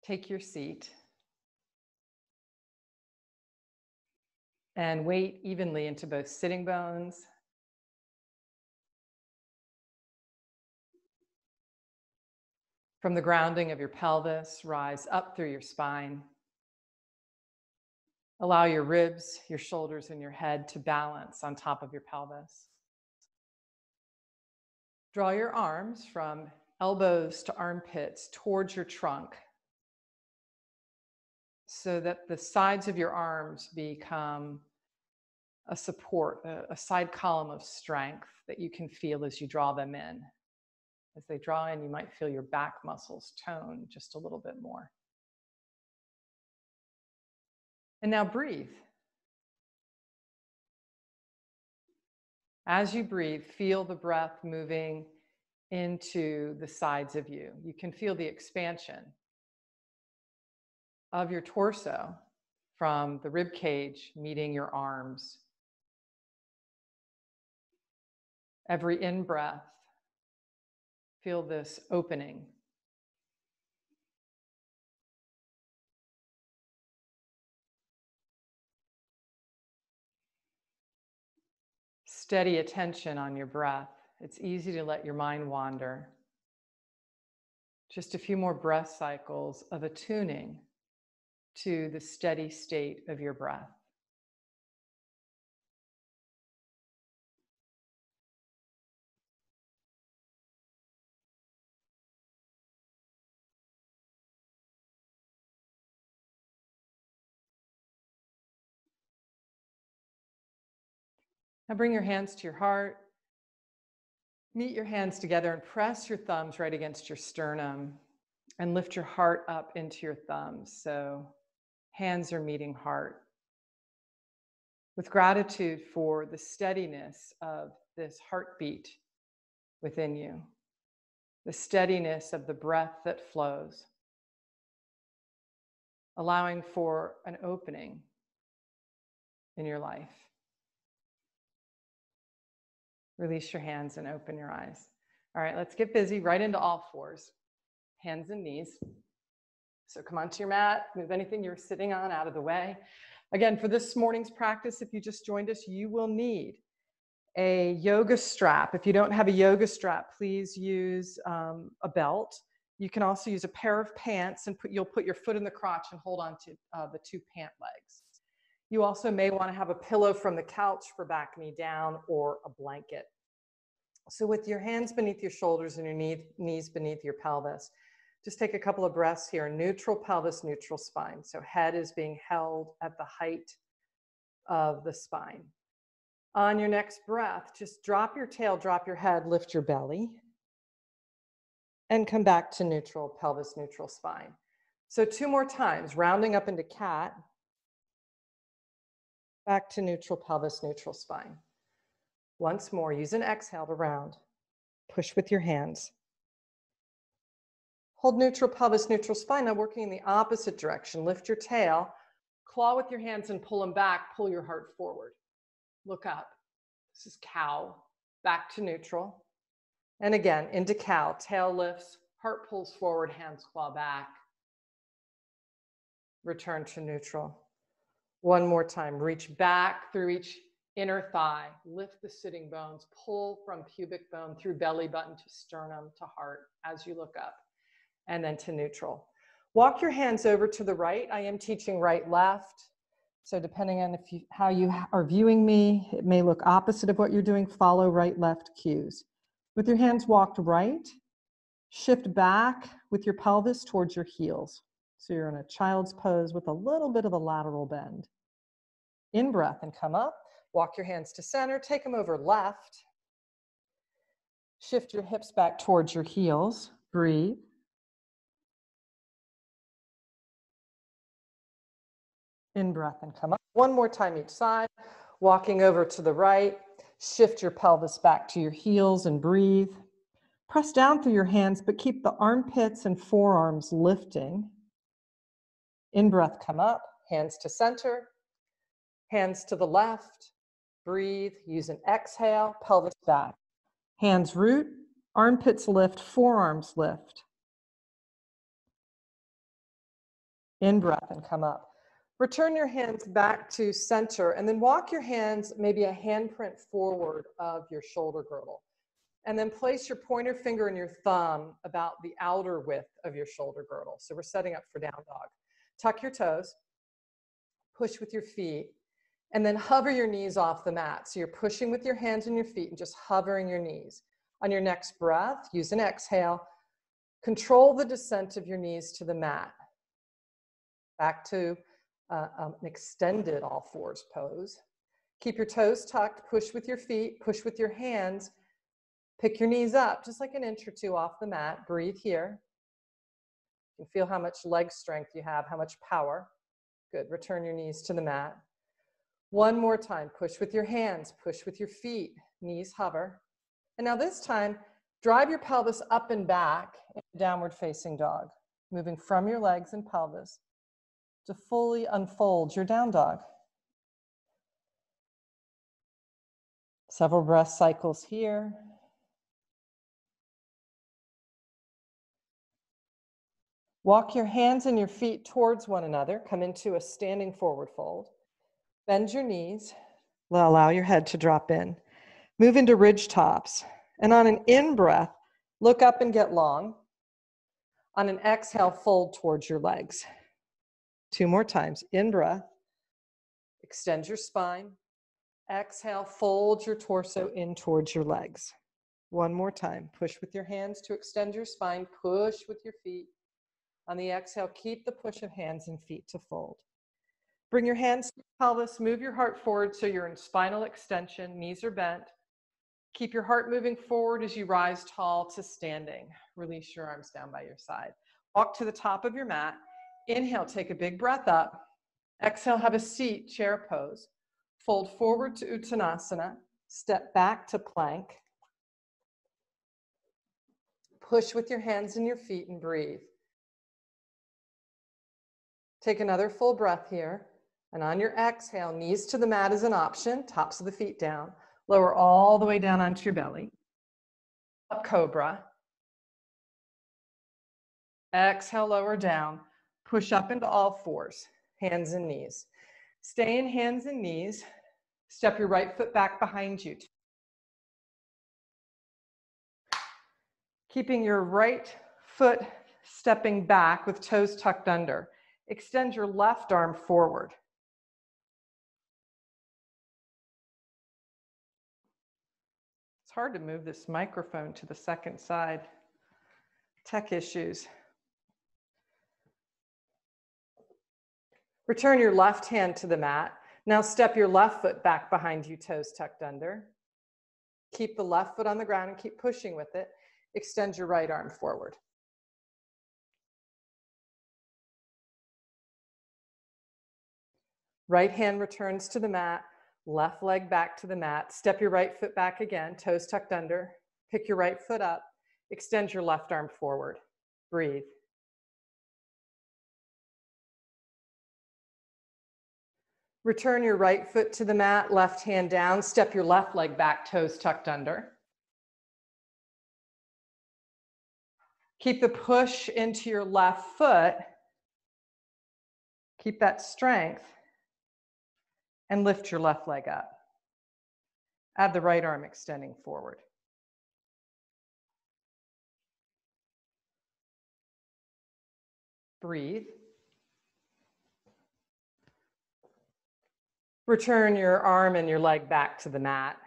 Take your seat and weight evenly into both sitting bones from the grounding of your pelvis. Rise up through your spine. Allow your ribs, your shoulders, and your head to balance on top of your pelvis. Draw your arms from elbows to armpits towards your trunk so that the sides of your arms become a support, a side column of strength that you can feel as you draw them in. As they draw in, you might feel your back muscles tone just a little bit more. And now breathe. As you breathe, feel the breath moving into the sides of you. You can feel the expansion of your torso from the rib cage meeting your arms. Every in-breath, feel this opening. Steady attention on your breath. It's easy to let your mind wander. Just a few more breath cycles of attuning to the steady state of your breath. Now bring your hands to your heart. Meet your hands together and press your thumbs right against your sternum and lift your heart up into your thumbs. So hands are meeting heart. With gratitude for the steadiness of this heartbeat within you, the steadiness of the breath that flows, allowing for an opening in your life. Release your hands and open your eyes. All right, let's get busy right into all fours, hands and knees. So come onto your mat, move anything you're sitting on out of the way. Again, for this morning's practice, if you just joined us, you will need a yoga strap. If you don't have a yoga strap, please use a belt. You can also use a pair of pants and you'll put your foot in the crotch and hold on to the two pant legs. You also may want to have a pillow from the couch for back knee down or a blanket. So with your hands beneath your shoulders and your knees beneath your pelvis, just take a couple of breaths here. Neutral pelvis, neutral spine. So head is being held at the height of the spine. On your next breath, just drop your tail, drop your head, lift your belly, and come back to neutral pelvis, neutral spine. So 2 more times, rounding up into cat, back to neutral pelvis, neutral spine. Once more, use an exhale to round. Push with your hands. Hold neutral pelvis, neutral spine. Now working in the opposite direction. Lift your tail, claw with your hands and pull them back. Pull your heart forward. Look up. This is cow. Back to neutral. And again, into cow. Tail lifts, heart pulls forward, hands claw back. Return to neutral. One more time. Reach back through each inner thigh. Lift the sitting bones. Pull from pubic bone through belly button to sternum to heart as you look up. And then to neutral. Walk your hands over to the right. I am teaching right, left. So depending on how you are viewing me, it may look opposite of what you're doing. Follow right, left cues. With your hands walked right, shift back with your pelvis towards your heels. So you're in a child's pose with a little bit of a lateral bend. In breath and come up. Walk your hands to center. Take them over left. Shift your hips back towards your heels. Breathe. In breath and come up. One more time each side. Walking over to the right. Shift your pelvis back to your heels and breathe. Press down through your hands, but keep the armpits and forearms lifting. In breath, come up. Hands to center. Hands to the left. Breathe. Use an exhale. Pelvis back. Hands root. Armpits lift. Forearms lift. In breath and come up. Return your hands back to center and then walk your hands maybe a handprint forward of your shoulder girdle. And then place your pointer finger and your thumb about the outer width of your shoulder girdle. So we're setting up for down dog. Tuck your toes, push with your feet, and then hover your knees off the mat. So you're pushing with your hands and your feet and just hovering your knees. On your next breath, use an exhale. Control the descent of your knees to the mat. Back to an extended all fours pose. Keep your toes tucked, push with your feet, push with your hands. Pick your knees up, just like an inch or two off the mat. Breathe here. You feel how much leg strength you have, how much power. Good, return your knees to the mat. One more time, push with your hands, push with your feet, knees hover. And now this time, drive your pelvis up and back in downward facing dog, moving from your legs and pelvis to fully unfold your down dog. Several breath cycles here. Walk your hands and your feet towards one another. Come into a standing forward fold. Bend your knees. Allow your head to drop in. Move into ridge tops. And on an in-breath, look up and get long. On an exhale, fold towards your legs. 2 more times. In-breath. Extend your spine. Exhale, fold your torso in towards your legs. 1 more time. Push with your hands to extend your spine. Push with your feet. On the exhale, keep the push of hands and feet to fold. Bring your hands to your pelvis, move your heart forward so you're in spinal extension, knees are bent. Keep your heart moving forward as you rise tall to standing. Release your arms down by your side. Walk to the top of your mat. Inhale, take a big breath up. Exhale, have a seat, chair pose. Fold forward to Uttanasana. Step back to plank. Push with your hands and your feet and breathe. Take another full breath here. And on your exhale, knees to the mat is an option, tops of the feet down. Lower all the way down onto your belly. Up cobra. Exhale, lower down. Push up into all fours, hands and knees. Stay in hands and knees. Step your right foot back behind you. Keeping your right foot stepping back with toes tucked under. Extend your left arm forward. It's hard to move this microphone to the second side. Tech issues. Return your left hand to the mat. Now step your left foot back behind you, toes tucked under. Keep the left foot on the ground and keep pushing with it. Extend your right arm forward. Right hand returns to the mat, left leg back to the mat. Step your right foot back again, toes tucked under. Pick your right foot up. Extend your left arm forward. Breathe. Return your right foot to the mat, left hand down. Step your left leg back, toes tucked under. Keep the push into your left foot. Keep that strength. And lift your left leg up. Add the right arm extending forward. Breathe. Return your arm and your leg back to the mat.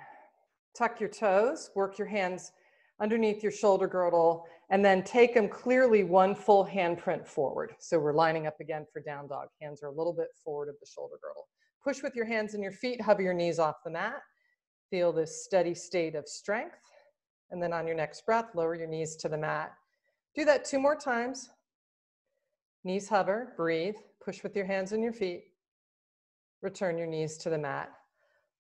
Tuck your toes, work your hands underneath your shoulder girdle, and then take them clearly 1 full handprint forward. So we're lining up again for down dog. Hands are a little bit forward of the shoulder girdle. Push with your hands and your feet, hover your knees off the mat. Feel this steady state of strength. And then on your next breath, lower your knees to the mat. Do that 2 more times. Knees hover, breathe, push with your hands and your feet. Return your knees to the mat.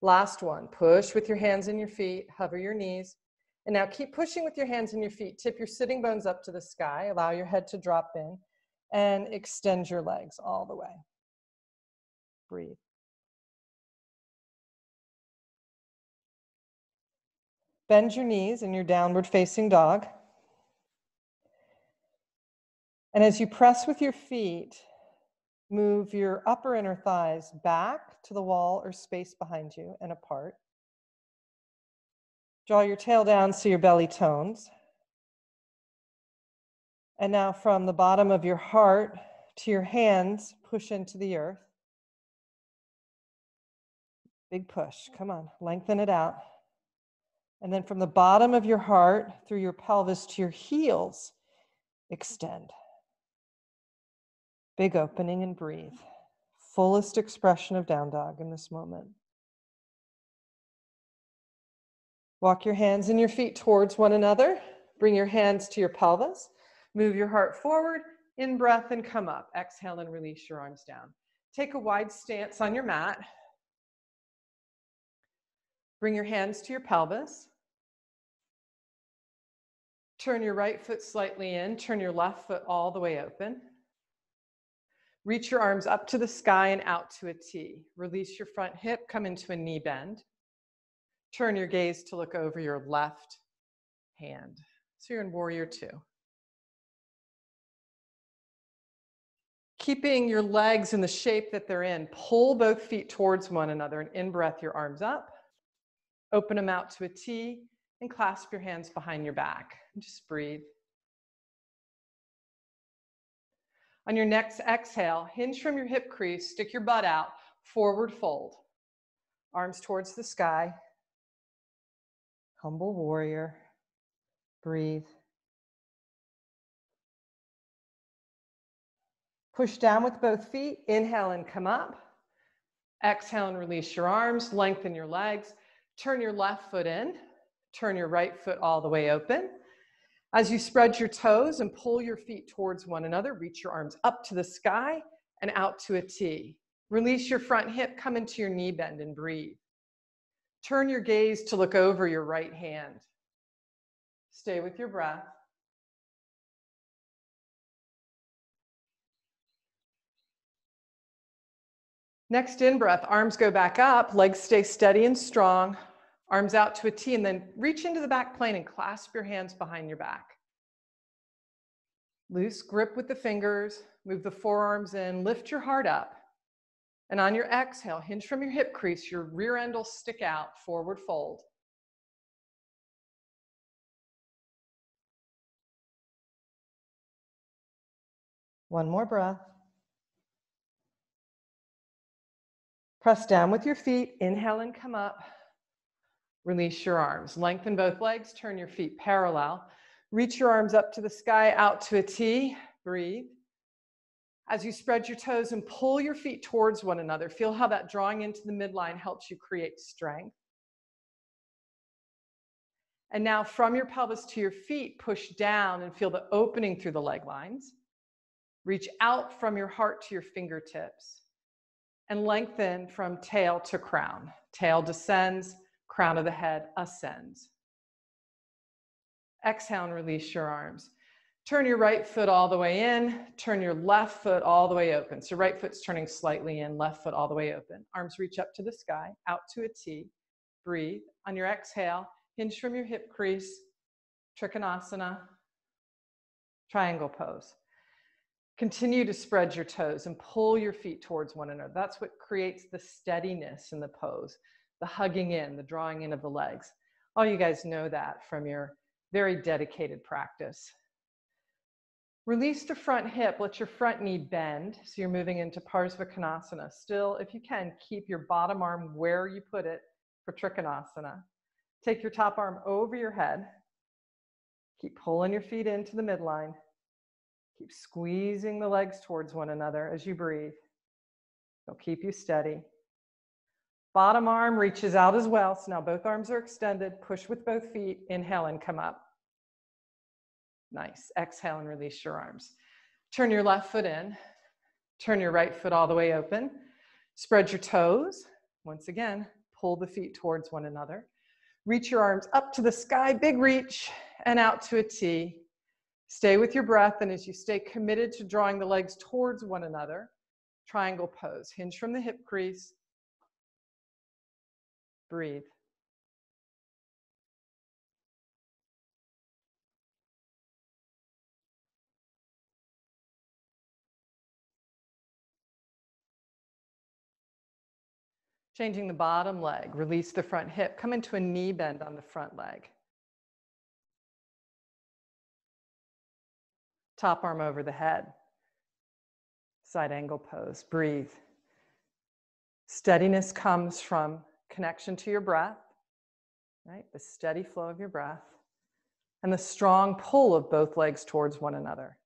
Last one, push with your hands and your feet, hover your knees. And now keep pushing with your hands and your feet. Tip your sitting bones up to the sky, allow your head to drop in, and extend your legs all the way. Breathe. Bend your knees in your downward facing dog. And as you press with your feet, Move your upper inner thighs back to the wall or space behind you and apart. Draw your tail down so your belly tones. And now from the bottom of your heart to your hands, push into the earth. Big push, come on, lengthen it out. And then from the bottom of your heart through your pelvis to your heels, extend. Big opening and breathe. Fullest expression of down dog in this moment. Walk your hands and your feet towards one another. Bring your hands to your pelvis. Move your heart forward, in breath and come up. Exhale and release your arms down. Take a wide stance on your mat. Bring your hands to your pelvis. Turn your right foot slightly in. Turn your left foot all the way open. Reach your arms up to the sky and out to a T. Release your front hip, come into a knee bend. Turn your gaze to look over your left hand. So you're in warrior two. Keeping your legs in the shape that they're in, pull both feet towards one another and in-breath your arms up. Open them out to a T and clasp your hands behind your back. And just breathe. On your next exhale, hinge from your hip crease, stick your butt out, forward fold. Arms towards the sky. Humble warrior. Breathe. Push down with both feet. Inhale and come up. Exhale and release your arms. Lengthen your legs. Turn your left foot in. Turn your right foot all the way open. As you spread your toes and pull your feet towards one another, reach your arms up to the sky and out to a T. Release your front hip, come into your knee bend and breathe. Turn your gaze to look over your right hand. Stay with your breath. Next in-breath, arms go back up, legs stay steady and strong, arms out to a T, and then reach into the back plane and clasp your hands behind your back. Loose grip with the fingers, move the forearms in, lift your heart up. And on your exhale, hinge from your hip crease, your rear end will stick out, forward fold. One more breath. Press down with your feet, inhale and come up. Release your arms, lengthen both legs, turn your feet parallel. Reach your arms up to the sky, out to a T, breathe. As you spread your toes and pull your feet towards one another, feel how that drawing into the midline helps you create strength. And now from your pelvis to your feet, push down and feel the opening through the leg lines. Reach out from your heart to your fingertips and lengthen from tail to crown. Tail descends, crown of the head ascends. Exhale and release your arms. Turn your right foot all the way in, turn your left foot all the way open. So right foot's turning slightly in, left foot all the way open. Arms reach up to the sky, out to a T. Breathe. On your exhale, hinge from your hip crease, Trikonasana, triangle pose. Continue to spread your toes and pull your feet towards one another. That's what creates the steadiness in the pose, the hugging in, the drawing in of the legs. All you guys know that from your very dedicated practice. Release the front hip, let your front knee bend. So you're moving into Parsvakonasana. Still, if you can, keep your bottom arm where you put it for Trikonasana. Take your top arm over your head. Keep pulling your feet into the midline. Keep squeezing the legs towards one another as you breathe. They'll keep you steady. Bottom arm reaches out as well. So now both arms are extended. Push with both feet. Inhale and come up. Nice. Exhale and release your arms. Turn your left foot in. Turn your right foot all the way open. Spread your toes. Once again, pull the feet towards one another. Reach your arms up to the sky, big reach, and out to a T. Stay with your breath, and as you stay committed to drawing the legs towards one another, triangle pose. Hinge from the hip crease. Breathe. Changing the bottom leg, release the front hip, come into a knee bend on the front leg. Top arm over the head. Side angle pose, breathe. Steadiness comes from connection to your breath, right? The steady flow of your breath and the strong pull of both legs towards one another.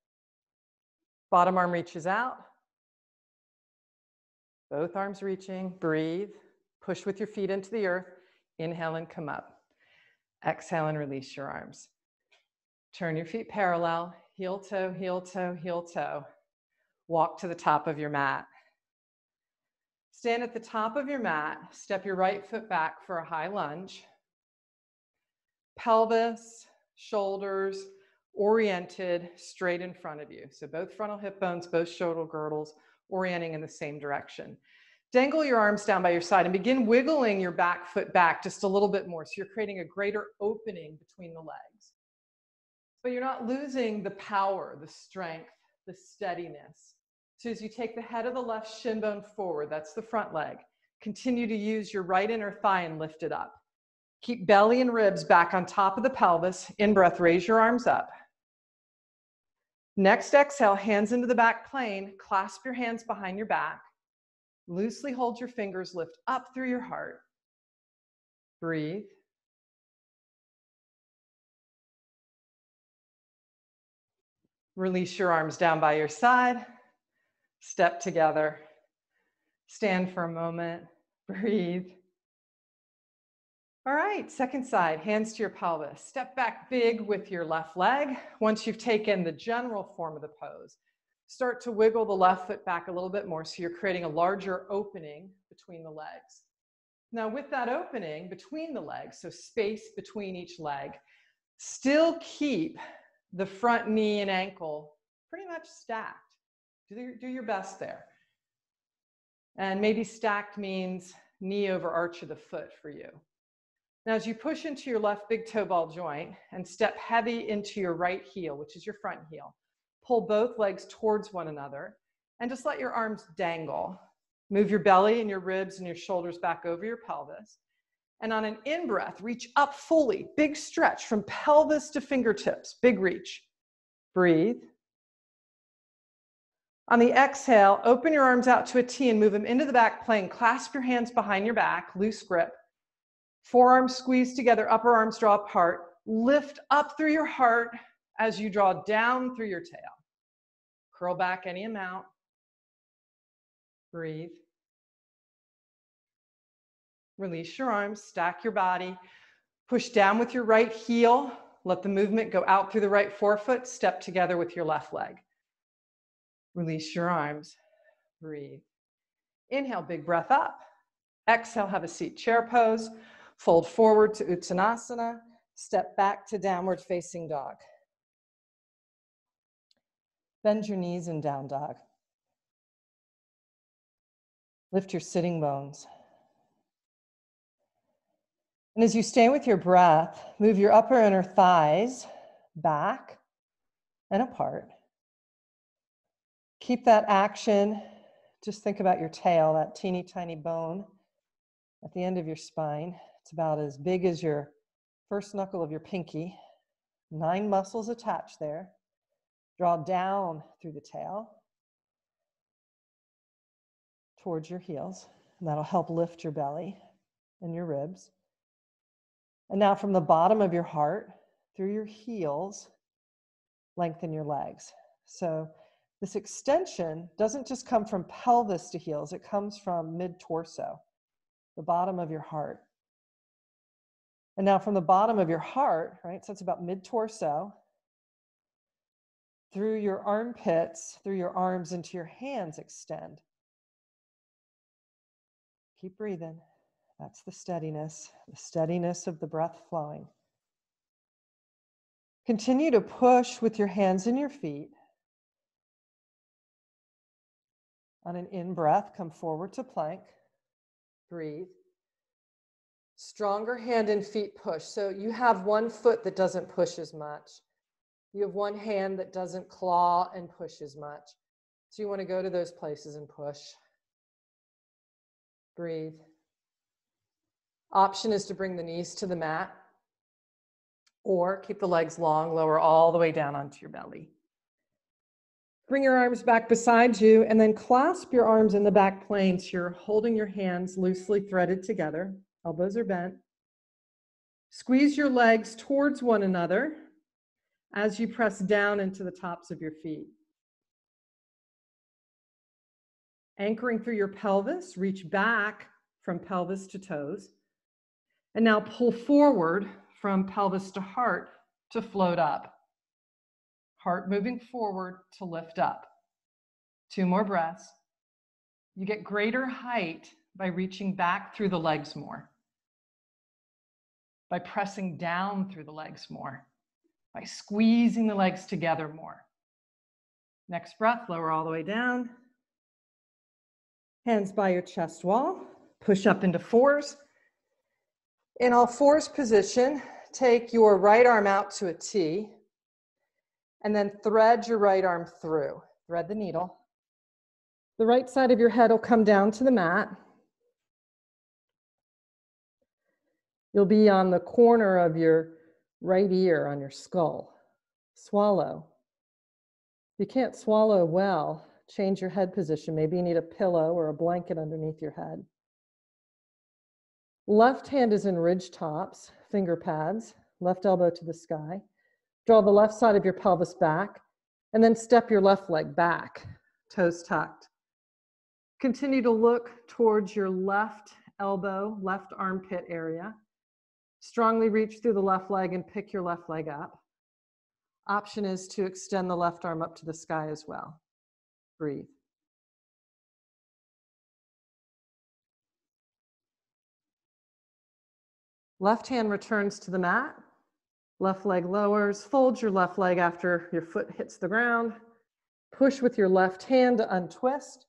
Bottom arm reaches out. Both arms reaching, breathe. Push with your feet into the earth. Inhale and come up. Exhale and release your arms. Turn your feet parallel, heel toe, heel toe, heel toe. Walk to the top of your mat. Stand at the top of your mat, step your right foot back for a high lunge. Pelvis, shoulders, oriented straight in front of you. So both frontal hip bones, both shoulder girdles, orienting in the same direction. Dangle your arms down by your side and begin wiggling your back foot back just a little bit more. So you're creating a greater opening between the legs. But you're not losing the power, the strength, the steadiness. So as you take the head of the left shin bone forward, that's the front leg, continue to use your right inner thigh and lift it up. Keep belly and ribs back on top of the pelvis. In breath, raise your arms up. Next exhale, hands into the back plane, clasp your hands behind your back. Loosely hold your fingers, lift up through your heart. Breathe. Release your arms down by your side. Step together. Stand for a moment. Breathe. All right, second side, hands to your pelvis. Step back big with your left leg. Once you've taken the general form of the pose, start to wiggle the left foot back a little bit more so you're creating a larger opening between the legs. Now with that opening between the legs, so space between each leg, still keep the front knee and ankle pretty much stacked. Do your best there. And maybe stacked means knee over arch of the foot for you. Now, as you push into your left big toe ball joint and step heavy into your right heel, which is your front heel, pull both legs towards one another and just let your arms dangle. Move your belly and your ribs and your shoulders back over your pelvis. And on an in-breath, reach up fully, big stretch from pelvis to fingertips, big reach. Breathe. On the exhale, open your arms out to a T and move them into the back plane. Clasp your hands behind your back, loose grip. Forearms squeeze together, upper arms draw apart. Lift up through your heart as you draw down through your tail. Curl back any amount. Breathe. Release your arms, stack your body. Push down with your right heel. Let the movement go out through the right forefoot. Step together with your left leg. Release your arms. Breathe. Inhale, big breath up. Exhale, have a seat chair pose. Fold forward to Uttanasana. Step back to downward facing dog. Bend your knees in down dog. Lift your sitting bones. And as you stay with your breath, move your upper inner thighs back and apart. Keep that action. Just think about your tail, that teeny tiny bone at the end of your spine. It's about as big as your first knuckle of your pinky. 9 muscles attached there. Draw down through the tail towards your heels. And that'll help lift your belly and your ribs. And now from the bottom of your heart, through your heels, lengthen your legs. So this extension doesn't just come from pelvis to heels, it comes from mid-torso, the bottom of your heart. And now from the bottom of your heart, right, so it's about mid-torso, through your armpits, through your arms into your hands, extend. Keep breathing. That's the steadiness of the breath flowing. Continue to push with your hands and your feet. On an in-breath, come forward to plank. Breathe. Stronger hand and feet push. So you have one foot that doesn't push as much. You have one hand that doesn't claw and push as much. So you want to go to those places and push. Breathe. Option is to bring the knees to the mat or keep the legs long, lower all the way down onto your belly. Bring your arms back beside you and then clasp your arms in the back plane so you're holding your hands loosely threaded together. Elbows are bent. Squeeze your legs towards one another as you press down into the tops of your feet. Anchoring through your pelvis, reach back from pelvis to toes. And now pull forward from pelvis to heart to float up. Heart moving forward to lift up. 2 more breaths. You get greater height by reaching back through the legs more, by pressing down through the legs more, by squeezing the legs together more. Next breath, lower all the way down. Hands by your chest wall. Push up into 4s. In all 4s position, take your right arm out to a T and then thread your right arm through. Thread the needle. The right side of your head will come down to the mat. You'll be on the corner of your right ear on your skull. Swallow. If you can't swallow well, change your head position. Maybe you need a pillow or a blanket underneath your head. Left hand is in ridge tops, finger pads, left elbow to the sky. Draw the left side of your pelvis back, and then step your left leg back, toes tucked. Continue to look towards your left elbow, left armpit area. Strongly reach through the left leg and pick your left leg up. Option is to extend the left arm up to the sky as well. Breathe. Left hand returns to the mat. Left leg lowers. Fold your left leg after your foot hits the ground. Push with your left hand to untwist.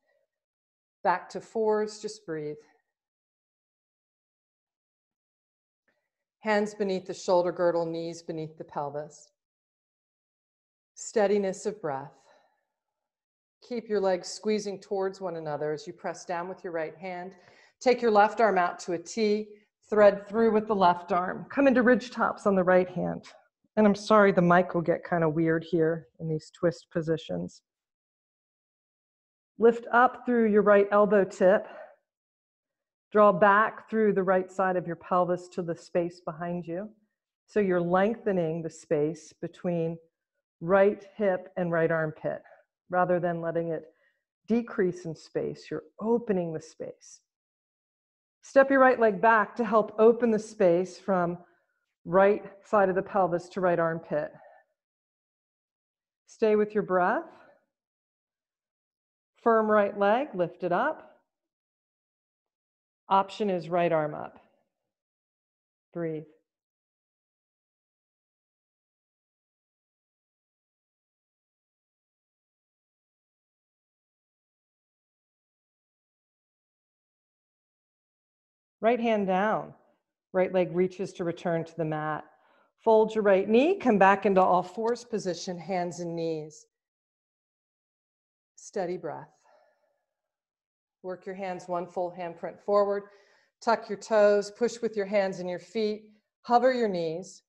Back to 4s, just breathe. Hands beneath the shoulder girdle, knees beneath the pelvis. Steadiness of breath. Keep your legs squeezing towards one another as you press down with your right hand. Take your left arm out to a T. Thread through with the left arm. Come into ridge tops on the right hand. And I'm sorry, the mic will get kind of weird here in these twist positions. Lift up through your right elbow tip. Draw back through the right side of your pelvis to the space behind you. So you're lengthening the space between right hip and right armpit. Rather than letting it decrease in space, you're opening the space. Step your right leg back to help open the space from right side of the pelvis to right armpit. Stay with your breath. Firm right leg, lift it up. Option is right arm up. Breathe. Right hand down. Right leg reaches to return to the mat. Fold your right knee, come back into all 4s position, hands and knees. Steady breath. Work your hands one full handprint forward. Tuck your toes, push with your hands and your feet. Hover your knees.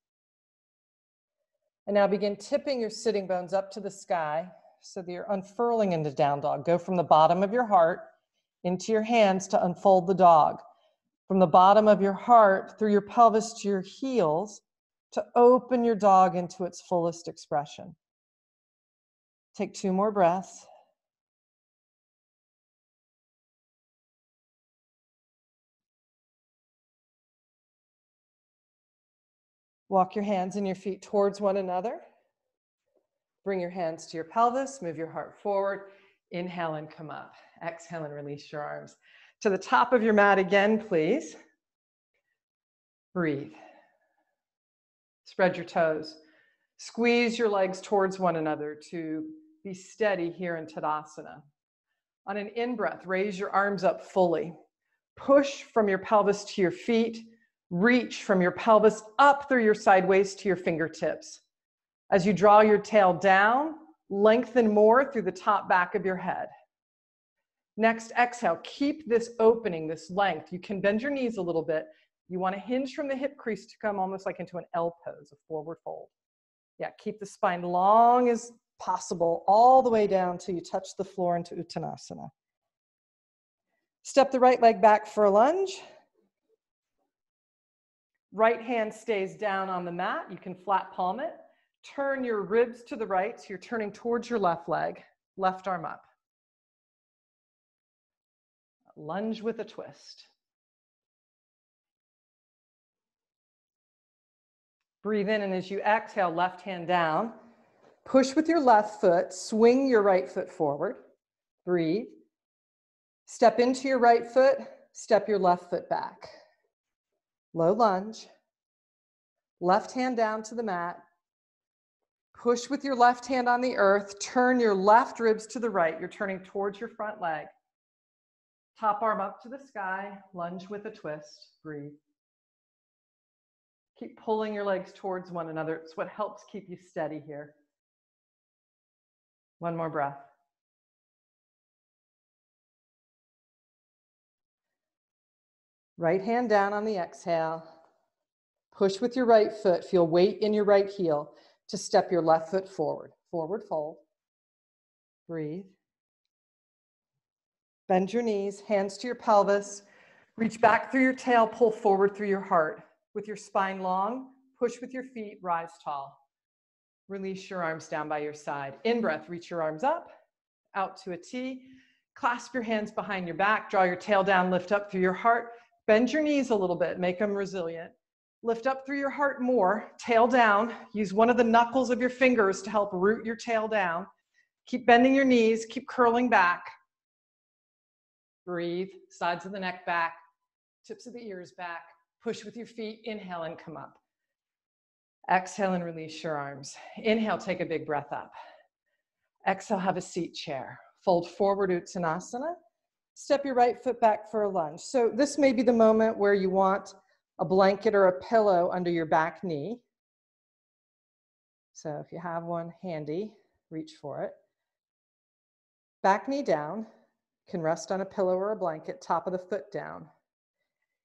And now begin tipping your sitting bones up to the sky so that you're unfurling into down dog. Go from the bottom of your heart into your hands to unfold the dog. From the bottom of your heart through your pelvis to your heels to open your dog into its fullest expression. Take 2 more breaths. Walk your hands and your feet towards one another. Bring your hands to your pelvis, move your heart forward. Inhale and come up. Exhale and release your arms. To the top of your mat again, please. Breathe. Spread your toes. Squeeze your legs towards one another to be steady here in Tadasana. On an in-breath, raise your arms up fully. Push from your pelvis to your feet. Reach from your pelvis up through your sideways to your fingertips. As you draw your tail down, lengthen more through the top back of your head. Next, exhale. Keep this opening, this length. You can bend your knees a little bit. You want to hinge from the hip crease to come almost like into an L pose, a forward fold. Yeah, keep the spine long as possible, all the way down till you touch the floor into Uttanasana. Step the right leg back for a lunge. Right hand stays down on the mat. You can flat palm it. Turn your ribs to the right, so you're turning towards your left leg. Left arm up. Lunge with a twist. Breathe in, and as you exhale, left hand down. Push with your left foot, swing your right foot forward. Breathe. Step into your right foot, step your left foot back. Low lunge. Left hand down to the mat. Push with your left hand on the earth. Turn your left ribs to the right. You're turning towards your front leg. Top arm up to the sky. Lunge with a twist. Breathe. Keep pulling your legs towards one another. It's what helps keep you steady here. One more breath. Right hand down on the exhale. Push with your right foot. Feel weight in your right heel to step your left foot forward. Forward fold. Breathe. Bend your knees, hands to your pelvis. Reach back through your tail, pull forward through your heart. With your spine long, push with your feet, rise tall. Release your arms down by your side. In breath, reach your arms up, out to a T. Clasp your hands behind your back, draw your tail down, lift up through your heart. Bend your knees a little bit, make them resilient. Lift up through your heart more, tail down. Use one of the knuckles of your fingers to help root your tail down. Keep bending your knees, keep curling back. Breathe, sides of the neck back, tips of the ears back. Push with your feet, inhale and come up. Exhale and release your arms. Inhale, take a big breath up. Exhale, have a seat chair. Fold forward, Uttanasana. Step your right foot back for a lunge. So this may be the moment where you want a blanket or a pillow under your back knee. So if you have one handy, reach for it. Back knee down, can rest on a pillow or a blanket, top of the foot down.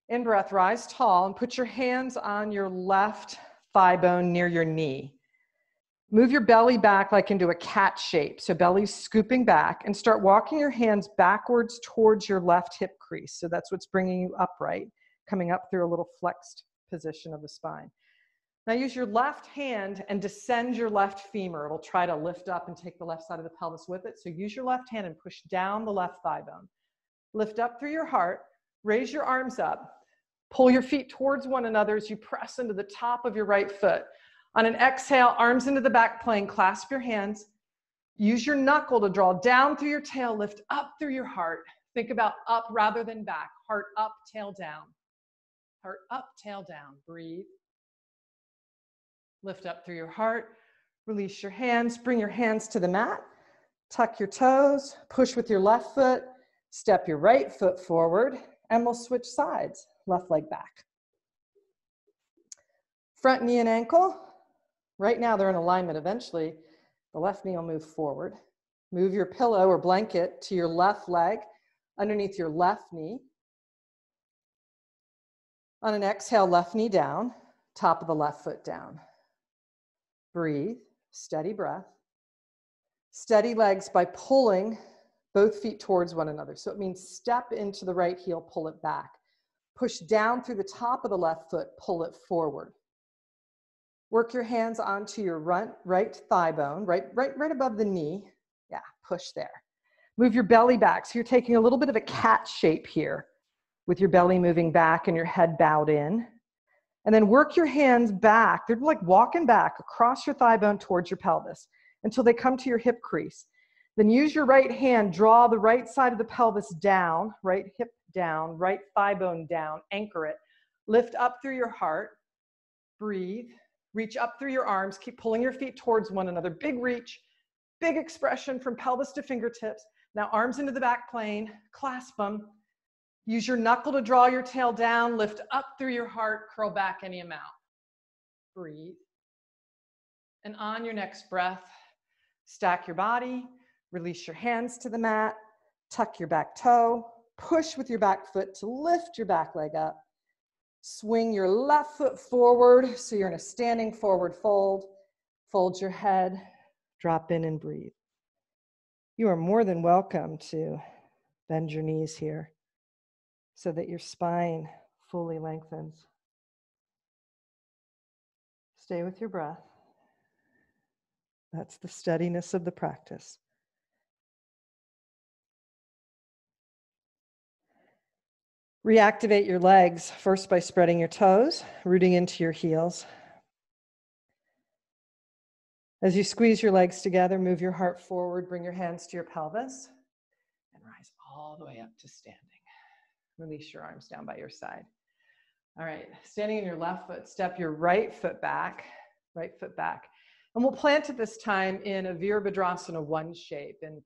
In breath, rise tall and put your hands on your left thigh bone near your knee. Move your belly back like into a cat shape. So belly's scooping back, and start walking your hands backwards towards your left hip crease. So that's what's bringing you upright, coming up through a little flexed position of the spine. Now use your left hand and descend your left femur. It'll try to lift up and take the left side of the pelvis with it. So use your left hand and push down the left thigh bone. Lift up through your heart, raise your arms up. Pull your feet towards one another as you press into the top of your right foot. On an exhale, arms into the back plane, clasp your hands. Use your knuckle to draw down through your tail, lift up through your heart. Think about up rather than back. Heart up, tail down. Heart up, tail down. Breathe. Lift up through your heart. Release your hands. Bring your hands to the mat. Tuck your toes. Push with your left foot. Step your right foot forward. And we'll switch sides. Left leg back. Front knee and ankle. Right now they're in alignment. Eventually, the left knee will move forward. Move your pillow or blanket to your left leg, underneath your left knee. On an exhale, left knee down, top of the left foot down. Breathe, steady breath. Steady legs by pulling both feet towards one another. So it means step into the right heel, pull it back. Push down through the top of the left foot, pull it forward. Work your hands onto your right thigh bone, right above the knee. Yeah, push there. Move your belly back. So you're taking a little bit of a cat shape here with your belly moving back and your head bowed in. And then work your hands back. They're like walking back across your thigh bone towards your pelvis until they come to your hip crease. Then use your right hand, draw the right side of the pelvis down, right hip down, right thigh bone down, anchor it. Lift up through your heart. Breathe. Reach up through your arms. Keep pulling your feet towards one another. Big reach, big expression from pelvis to fingertips. Now arms into the back plane. Clasp them. Use your knuckle to draw your tail down. Lift up through your heart. Curl back any amount. Breathe. And on your next breath, stack your body. Release your hands to the mat. Tuck your back toe. Push with your back foot to lift your back leg up. Swing your left foot forward so you're in a standing forward fold. Fold your head, drop in and breathe. You are more than welcome to bend your knees here so that your spine fully lengthens. Stay with your breath. That's the steadiness of the practice. Reactivate your legs first by spreading your toes, rooting into your heels. As you squeeze your legs together, move your heart forward, bring your hands to your pelvis, and rise all the way up to standing. Release your arms down by your side. All right, standing in your left foot, step your right foot back. And we'll plant at this time in a Virabhadrasana 1 shape. And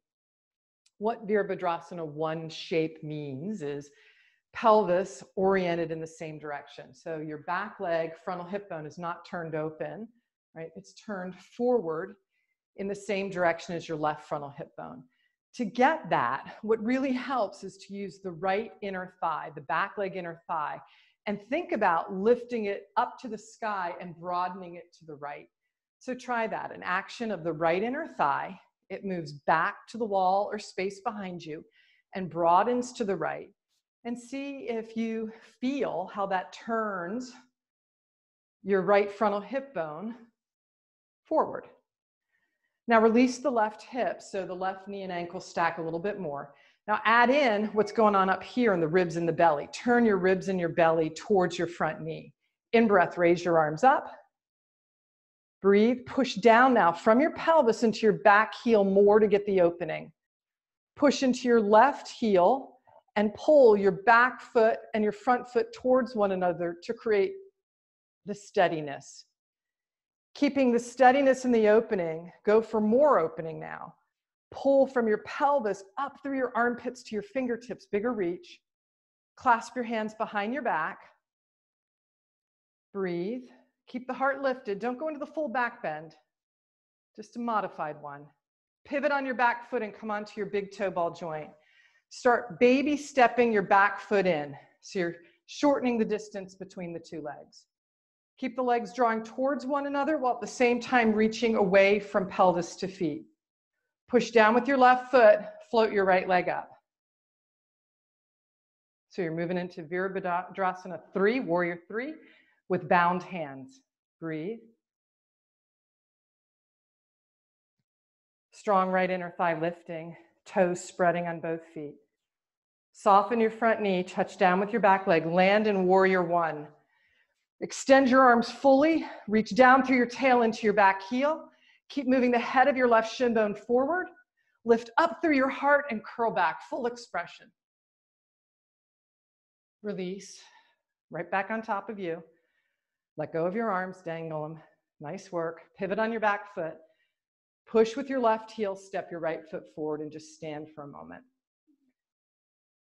what Virabhadrasana 1 shape means is pelvis oriented in the same direction. So your back leg, frontal hip bone is not turned open, right? It's turned forward in the same direction as your left frontal hip bone. To get that, what really helps is to use the right inner thigh, the back leg inner thigh, and think about lifting it up to the sky and broadening it to the right. So try that, an action of the right inner thigh. It moves back to the wall or space behind you and broadens to the right. And see if you feel how that turns your right frontal hip bone forward. Now release the left hip so the left knee and ankle stack a little bit more. Now add in what's going on up here in the ribs and the belly. Turn your ribs and your belly towards your front knee. In breath, raise your arms up. Breathe, push down now from your pelvis into your back heel more to get the opening. Push into your left heel and pull your back foot and your front foot towards one another to create the steadiness. Keeping the steadiness in the opening, go for more opening now. Pull from your pelvis up through your armpits to your fingertips, bigger reach. Clasp your hands behind your back. Breathe. Keep the heart lifted. Don't go into the full back bend, just a modified one. Pivot on your back foot and come onto your big toe ball joint. Start baby stepping your back foot in. So you're shortening the distance between the two legs. Keep the legs drawing towards one another while at the same time reaching away from pelvis to feet. Push down with your left foot, float your right leg up. So you're moving into Virabhadrasana 3, Warrior 3, with bound hands. Breathe. Strong right inner thigh lifting, toes spreading on both feet. Soften your front knee, touch down with your back leg, land in Warrior 1. Extend your arms fully, reach down through your tail into your back heel. Keep moving the head of your left shin bone forward. Lift up through your heart and curl back, full expression. Release, right back on top of you. Let go of your arms, dangle them. Nice work. Pivot on your back foot. Push with your left heel, step your right foot forward and just stand for a moment.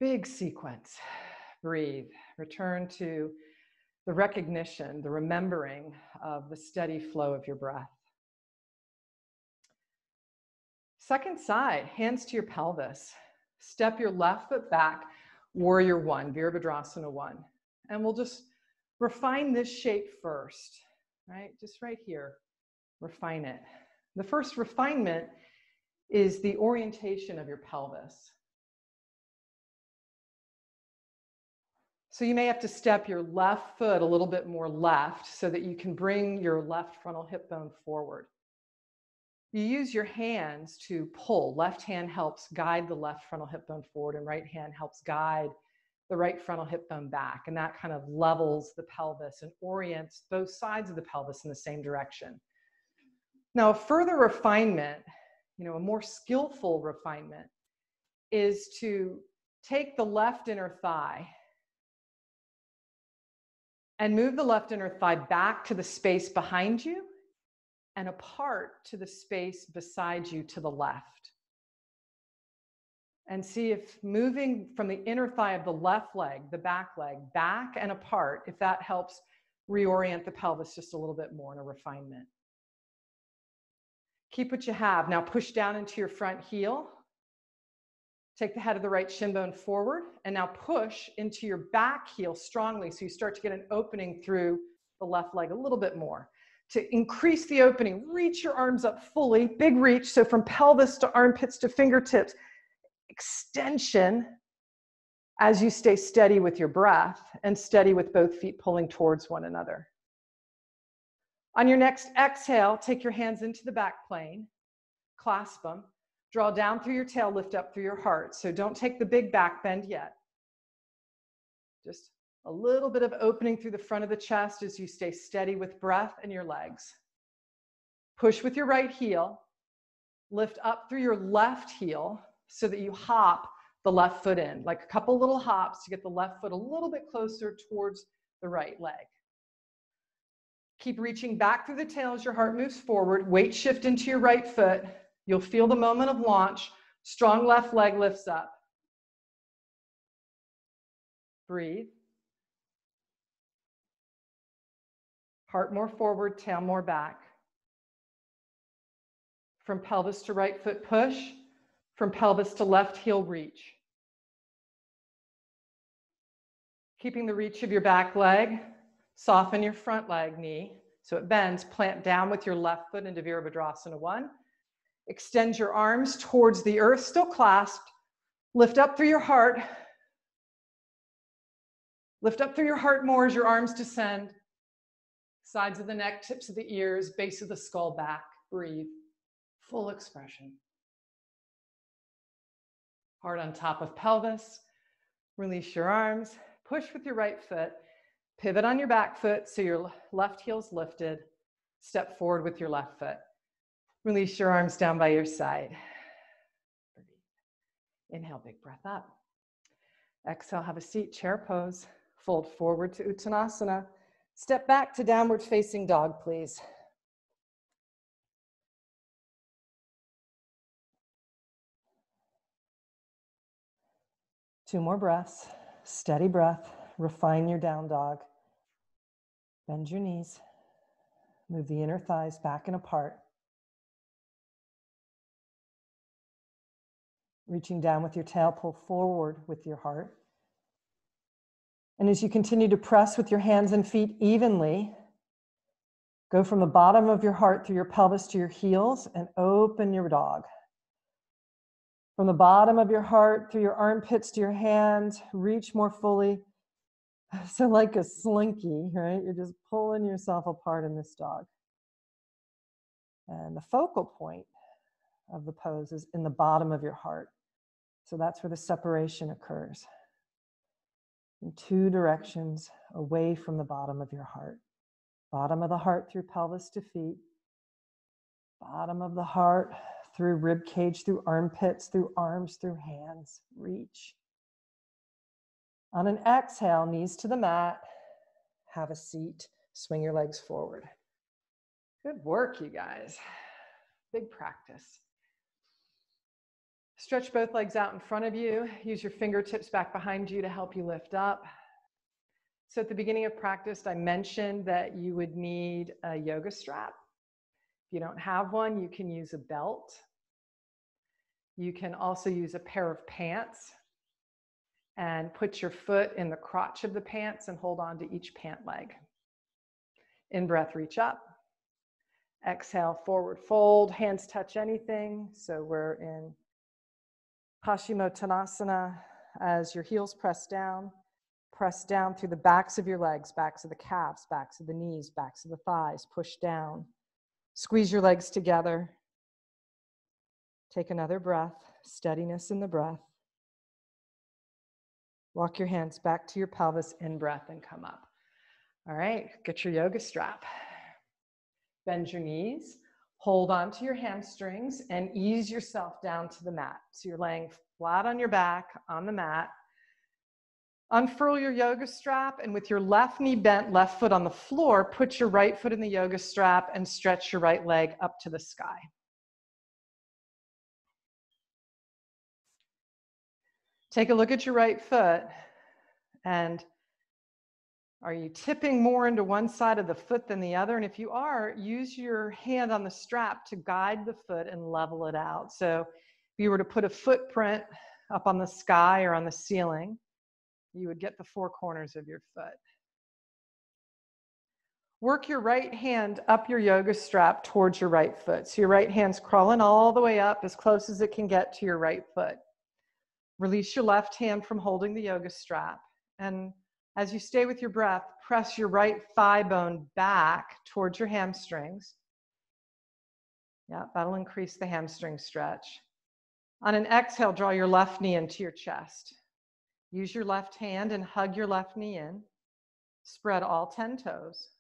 Big sequence. Breathe. Return to the recognition, the remembering of the steady flow of your breath. Second side, hands to your pelvis. Step your left foot back, Warrior 1, Virabhadrasana 1. And we'll just refine this shape first, right? Just right here, refine it. The first refinement is the orientation of your pelvis. So you may have to step your left foot a little bit more left so that you can bring your left frontal hip bone forward. You use your hands to pull. Left hand helps guide the left frontal hip bone forward and right hand helps guide the right frontal hip bone back. And that kind of levels the pelvis and orients both sides of the pelvis in the same direction. Now, a further refinement, a more skillful refinement is to take the left inner thigh and move the left inner thigh back to the space behind you and apart to the space beside you to the left. And see if moving from the inner thigh of the left leg, the back leg, back and apart, if that helps reorient the pelvis just a little bit more in a refinement. Keep what you have. Now push down into your front heel. Take the head of the right shin bone forward and now push into your back heel strongly so you start to get an opening through the left leg a little bit more. To increase the opening, reach your arms up fully, big reach, so from pelvis to armpits to fingertips, extension as you stay steady with your breath and steady with both feet pulling towards one another. On your next exhale, take your hands into the back plane, clasp them, draw down through your tail, lift up through your heart. So don't take the big back bend yet. Just a little bit of opening through the front of the chest as you stay steady with breath and your legs. Push with your right heel, lift up through your left heel so that you hop the left foot in, like a couple little hops to get the left foot a little bit closer towards the right leg. Keep reaching back through the tail as your heart moves forward. Weight shift into your right foot. You'll feel the moment of launch. Strong left leg lifts up. Breathe. Heart more forward, tail more back. From pelvis to right foot push. From pelvis to left heel reach. Keeping the reach of your back leg. Soften your front leg knee so it bends. Plant down with your left foot into Virabhadrasana 1. Extend your arms towards the earth, still clasped. Lift up through your heart. Lift up through your heart more as your arms descend. Sides of the neck, tips of the ears, base of the skull back. Breathe. Full expression. Heart on top of pelvis. Release your arms. Push with your right foot. Pivot on your back foot so your left heel's lifted. Step forward with your left foot. Release your arms down by your side. Inhale, big breath up. Exhale, have a seat, chair pose. Fold forward to Uttanasana. Step back to downward facing dog, please. Two more breaths. Steady breath. Refine your down dog. Bend your knees. Move the inner thighs back and apart. Reaching down with your tail, pull forward with your heart. And as you continue to press with your hands and feet evenly, go from the bottom of your heart through your pelvis to your heels and open your dog. From the bottom of your heart through your armpits to your hands, reach more fully. So like a slinky, right? You're just pulling yourself apart in this dog. And the focal point of the pose is in the bottom of your heart. So that's where the separation occurs. In two directions away from the bottom of your heart. Bottom of the heart through pelvis to feet. Bottom of the heart through rib cage, through armpits, through arms, through hands. Reach. On an exhale, knees to the mat. Have a seat. Swing your legs forward. Good work, you guys. Big practice. Stretch both legs out in front of you. Use your fingertips back behind you to help you lift up. So at the beginning of practice, I mentioned that you would need a yoga strap. If you don't have one, you can use a belt. You can also use a pair of pants and put your foot in the crotch of the pants and hold on to each pant leg. In breath, reach up. Exhale, forward fold, hands touch anything. So we're in Paschimottanasana as your heels press down through the backs of your legs, backs of the calves, backs of the knees, backs of the thighs, push down. Squeeze your legs together. Take another breath, steadiness in the breath. Walk your hands back to your pelvis, in breath, and come up. All right, get your yoga strap. Bend your knees, hold on to your hamstrings, and ease yourself down to the mat. So you're laying flat on your back on the mat. Unfurl your yoga strap, and with your left knee bent, left foot on the floor, put your right foot in the yoga strap and stretch your right leg up to the sky. Take a look at your right foot, and are you tipping more into one side of the foot than the other? And if you are, use your hand on the strap to guide the foot and level it out. So if you were to put a footprint up on the sky or on the ceiling, you would get the four corners of your foot. Work your right hand up your yoga strap towards your right foot. So your right hand's crawling all the way up as close as it can get to your right foot. Release your left hand from holding the yoga strap. And as you stay with your breath, press your right thigh bone back towards your hamstrings. Yeah, that'll increase the hamstring stretch. On an exhale, draw your left knee into your chest. Use your left hand and hug your left knee in. Spread all 10 toes.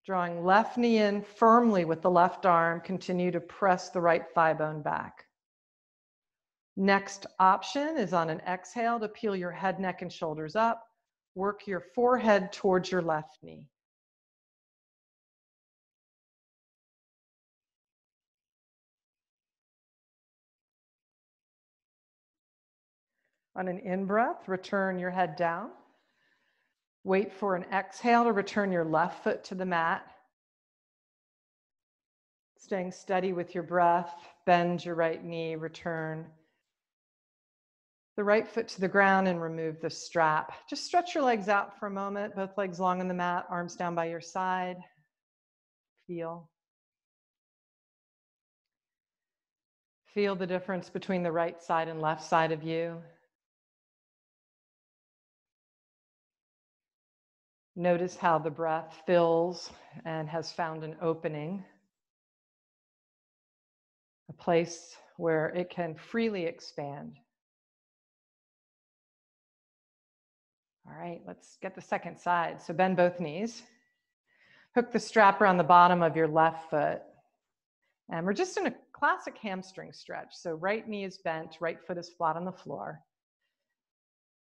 Drawing left knee in firmly with the left arm, continue to press the right thigh bone back. Next option is on an exhale to peel your head, neck, and shoulders up. Work your forehead towards your left knee. On an in-breath, return your head down. Wait for an exhale to return your left foot to the mat. Staying steady with your breath, bend your right knee, return the right foot to the ground and remove the strap. Just stretch your legs out for a moment, both legs long on the mat, arms down by your side. Feel. Feel the difference between the right side and left side of you. Notice how the breath fills and has found an opening, a place where it can freely expand. All right, let's get the second side. So bend both knees. Hook the strap around the bottom of your left foot. And we're just in a classic hamstring stretch. So right knee is bent, right foot is flat on the floor.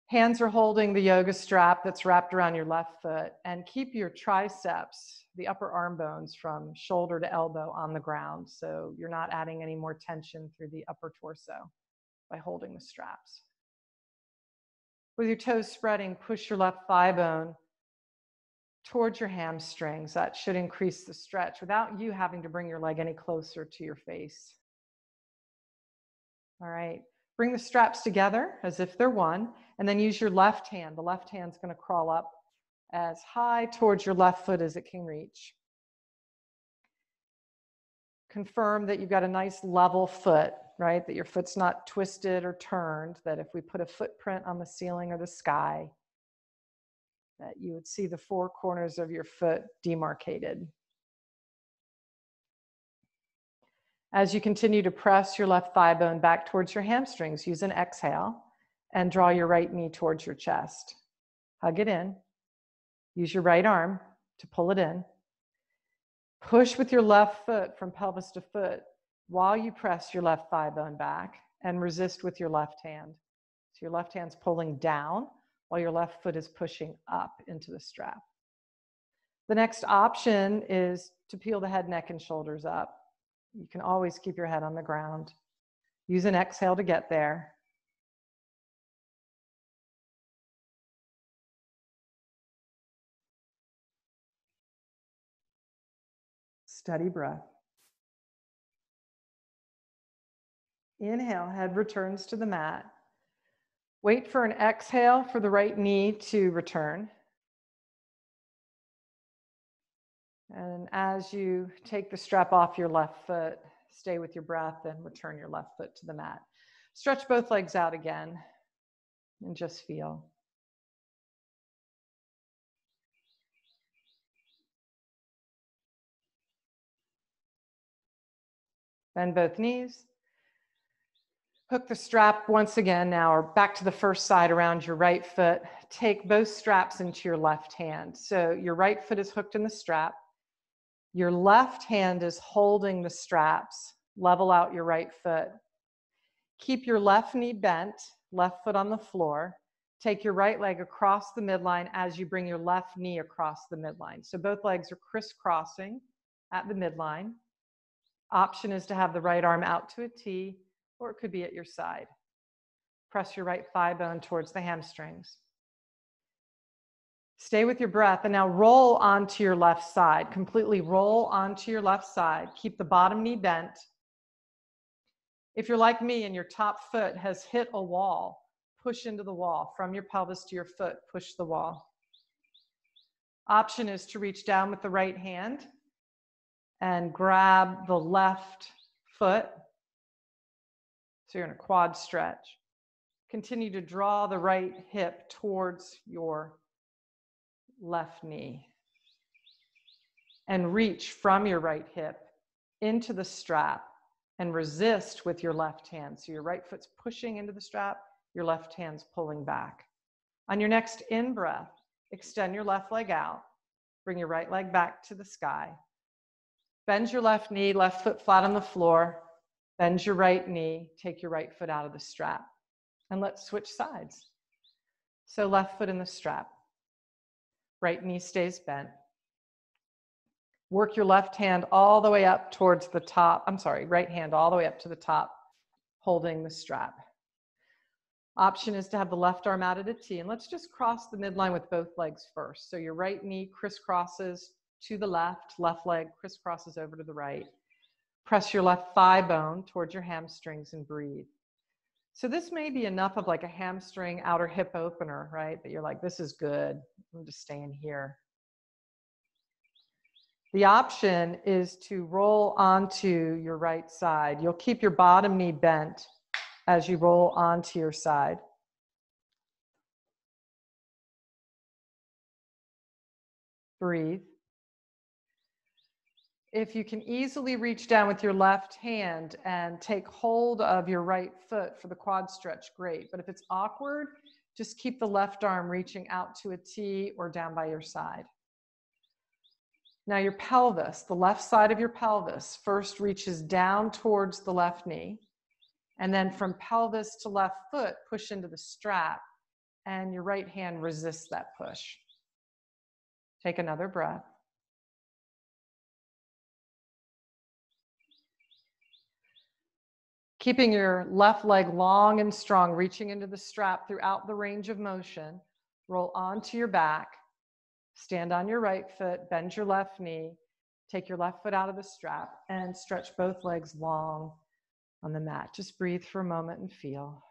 Hands are holding the yoga strap that's wrapped around your left foot, and keep your triceps, the upper arm bones, from shoulder to elbow on the ground. So you're not adding any more tension through the upper torso by holding the straps. With your toes spreading, push your left thigh bone towards your hamstrings. That should increase the stretch without you having to bring your leg any closer to your face. All right, bring the straps together as if they're one, and then use your left hand. The left hand's going to crawl up as high towards your left foot as it can reach. Confirm that you've got a nice level foot, right? That your foot's not twisted or turned, that if we put a footprint on the ceiling or the sky, that you would see the four corners of your foot demarcated. As you continue to press your left thigh bone back towards your hamstrings, use an exhale and draw your right knee towards your chest. Hug it in. Use your right arm to pull it in. Push with your left foot from pelvis to foot while you press your left thigh bone back, and resist with your left hand. So your left hand's pulling down while your left foot is pushing up into the strap. The next option is to peel the head, neck, and shoulders up. You can always keep your head on the ground. Use an exhale to get there. Steady breath. Inhale, head returns to the mat. Wait for an exhale for the right knee to return. And as you take the strap off your left foot, stay with your breath and return your left foot to the mat. Stretch both legs out again and just feel. Bend both knees. Hook the strap once again now, or back to the first side around your right foot. Take both straps into your left hand. So your right foot is hooked in the strap. Your left hand is holding the straps. Level out your right foot. Keep your left knee bent, left foot on the floor. Take your right leg across the midline as you bring your left knee across the midline. So both legs are crisscrossing at the midline. Option is to have the right arm out to a T, or it could be at your side. Press your right thigh bone towards the hamstrings. Stay with your breath, and now roll onto your left side. Completely roll onto your left side. Keep the bottom knee bent. If you're like me and your top foot has hit a wall, push into the wall. From your pelvis to your foot, push the wall. Option is to reach down with the right hand and grab the left foot. So you're in a quad stretch. Continue to draw the right hip towards your left knee. And reach from your right hip into the strap and resist with your left hand. So your right foot's pushing into the strap, your left hand's pulling back. On your next in-breath, extend your left leg out. Bring your right leg back to the sky. Bend your left knee, left foot flat on the floor. Bend your right knee, take your right foot out of the strap. And let's switch sides. So left foot in the strap. Right knee stays bent. Work your left hand all the way up towards the top. Right hand all the way up to the top, holding the strap. Option is to have the left arm out at a T, and let's just cross the midline with both legs first. So your right knee crisscrosses to the left, left leg crisscrosses over to the right. Press your left thigh bone towards your hamstrings and breathe. So this may be enough of like a hamstring outer hip opener, right? That you're like, this is good, I'm just staying here. The option is to roll onto your right side. You'll keep your bottom knee bent as you roll onto your side. Breathe. If you can easily reach down with your left hand and take hold of your right foot for the quad stretch, great. But if it's awkward, just keep the left arm reaching out to a T or down by your side. Now your pelvis, the left side of your pelvis, first reaches down towards the left knee. And then from pelvis to left foot, push into the strap. And your right hand resists that push. Take another breath. Keeping your left leg long and strong, reaching into the strap throughout the range of motion. Roll onto your back. Stand on your right foot, bend your left knee, take your left foot out of the strap, and stretch both legs long on the mat. Just breathe for a moment and feel.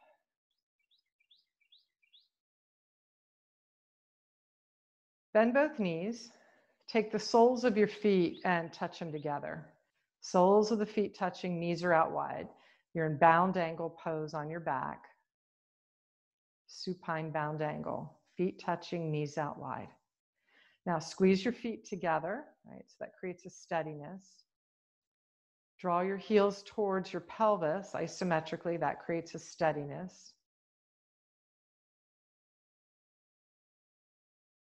Bend both knees. Take the soles of your feet and touch them together. Soles of the feet touching, knees are out wide. You're in bound angle pose on your back. Supine bound angle. Feet touching, knees out wide. Now squeeze your feet together, right? So that creates a steadiness. Draw your heels towards your pelvis isometrically. That creates a steadiness.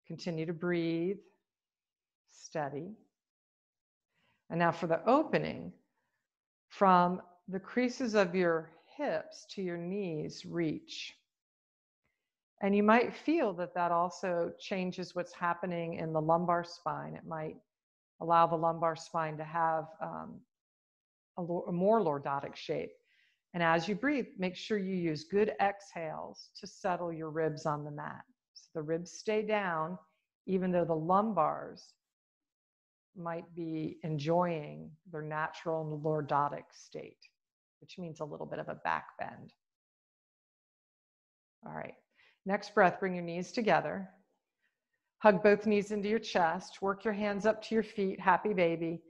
Continue to breathe. Steady. And now for the opening, from the creases of your hips to your knees, reach. And you might feel that that also changes what's happening in the lumbar spine. It might allow the lumbar spine to have a more lordotic shape. And as you breathe, make sure you use good exhales to settle your ribs on the mat. So the ribs stay down, even though the lumbars might be enjoying their natural lordotic state, which means a little bit of a back bend. All right. Next breath, bring your knees together. Hug both knees into your chest. Work your hands up to your feet, happy baby.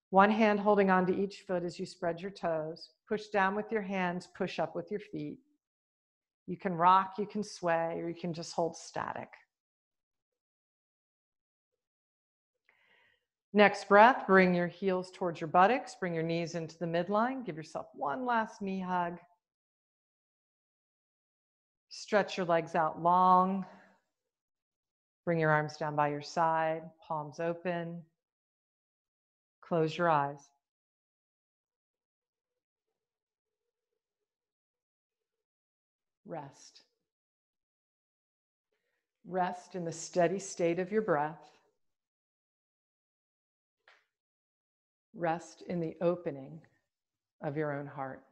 One hand holding onto each foot as you spread your toes. Push down with your hands, push up with your feet. You can rock, you can sway, or you can just hold static. Next breath, bring your heels towards your buttocks. Bring your knees into the midline. Give yourself one last knee hug. Stretch your legs out long. Bring your arms down by your side, palms open. Close your eyes. Rest. Rest in the steady state of your breath. Rest in the opening of your own heart.